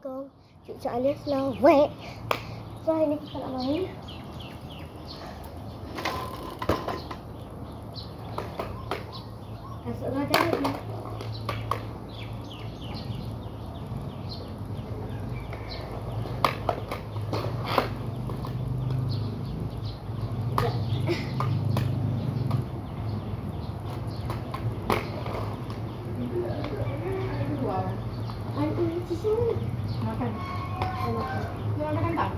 Assalamualaikum. Cik Alias lah. Wek. So hari ni kita nak main. Kasut roda ni. Makan. Mau makan tak?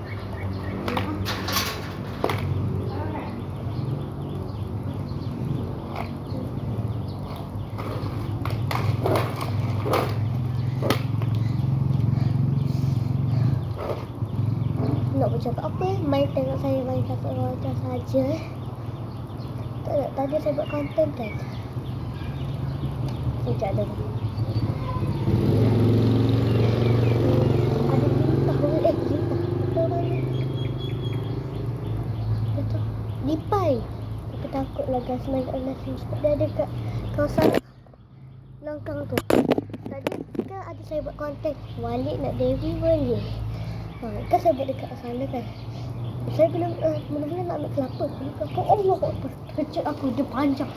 Nak bercakap apa? Main tengok saya main kasut roda saja. Tak nak, tadi saya buat konten kan. Sekejap dulu. Lipai. Aku takutlah guys main kat nasi sebab dia ada kat kawasan longkang tu. Tadi kan ada saya buat konten Walid nak Dewi boleh. Kan saya buat dekat sana kan. Saya belum mula-mula nak ambil kelapa. Aku Allah Akbar. Kecil aku dia panjang.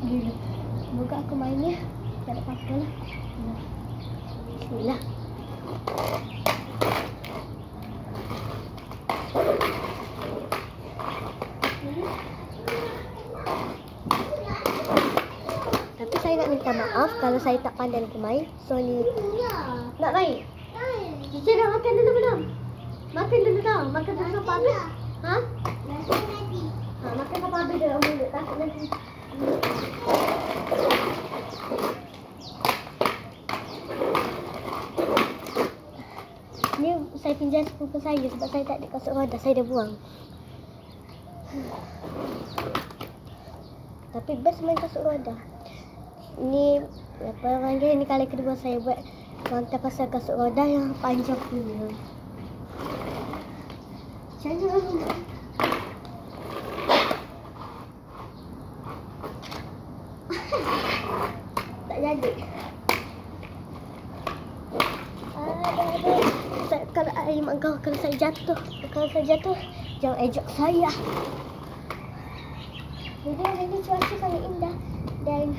Gila. Semoga aku mainnya tak ada apa-apa lah. Bismillah. Tapi saya nak minta maaf kalau saya tak pandai nak main. Soalnya nak main? Cici dah makan dulu belum? Makan dulu tau. Makan dulu sampai habis. Ha? Makan sampai habis dalam mulut. Takut nanti. Ni saya pinjam sepupu saya sebab saya tak ada kasut roda. Saya dah buang. Tapi best main kasut roda. Ni apa panggil ni kali kedua saya buat konten pasal kasut roda yang panjang punya. Jangan. Tak jadi. Kalau air mak kau, kalau saya jatuh, jangan ejek saya. Jadi hari ni cuaca sangat indah dan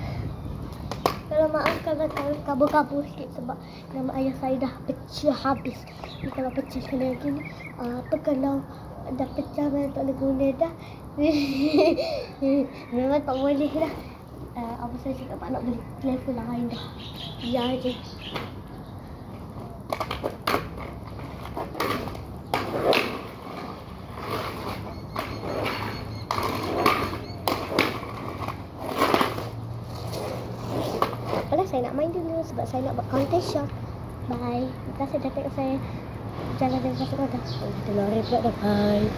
kalau maaf kalau kabur-kabur sikit sebab nama ayah saya dah pecah habis. Ni kalau pecah sekali lagi ni, apa kalau dah pecah memang tak boleh guna dah. Memang tak boleh dah. Apa saya cakap pak nak beli telefon lain dah. Biar je. Apalah saya nak main dulu sebab saya nak buat konten shop. Bye. Terima kasih dah tengok saya jalan dengan kasut roda. Kita lari pula dah. Bye.